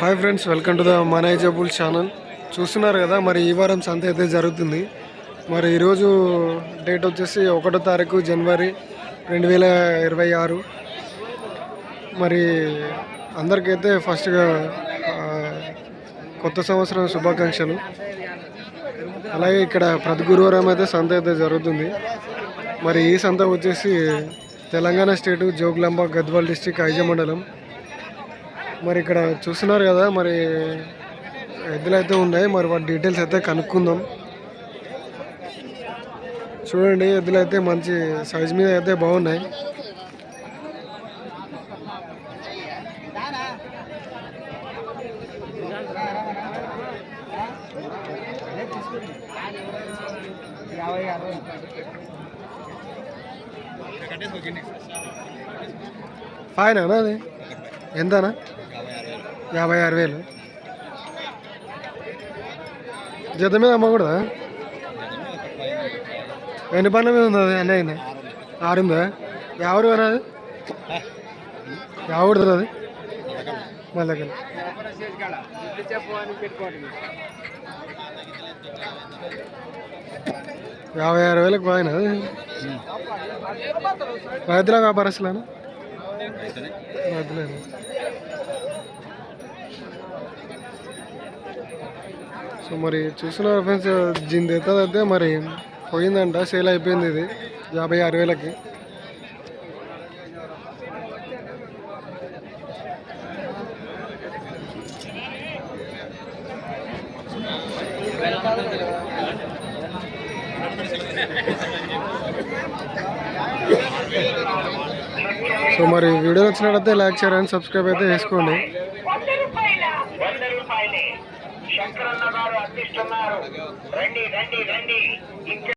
Hi friends, welcome to the manageable channel. చూస్తున్నారు కదా, మరి ఈ వారం సంత అయితే జరుగుతుంది. మరి ఈరోజు డేట్ వచ్చేసి 1వ తారీఖు జనవరి 2026. మరి అందరికైతే ఫస్ట్గా కొత్త సంవత్సరం శుభాకాంక్షలు. అలాగే ఇక్కడ ప్రతి గురువారం అయితే సంత అయితే జరుగుతుంది. మరి ఈ సంత వచ్చేసి తెలంగాణ స్టేటు జోగులాంబ గద్వాల్ డిస్టిక్ ఐజ మండలం. మరి ఇక్కడ చూస్తున్నారు కదా, మరి ఎద్దులు అయితే ఉన్నాయి. మరి వాటి డీటెయిల్స్ అయితే కనుక్కుందాం. చూడండి, ఎద్దులు అయితే మంచి సైజ్ మీద అయితే బాగున్నాయి. ఫైనా అది ఎంతనా? 56,000 జత మీద అమ్మకూడదా? ఎన్ని పనుల మీద ఉంది అది? అన్నీ అయినా 6 ఉందా? ఎవరు అది? ఎవరు అది? మళ్ళీ 56,000 పోయినా అది? రైతుల వ్యాపారస్తులేనా? రైతులేనా? సో మరి చూస్తున్నారు ఫ్రెండ్స్, దీని అయితే మరి పోయిందంట, సేల్ అయిపోయింది. ఇది 56,000కి. సో మరి వీడియో వచ్చినట్టయితే లైక్, షేర్ అండ్ సబ్స్క్రైబ్ అయితే చేసుకోండి. శంకరన్న గారు అందిస్తున్నారు. రండి రండి రండి.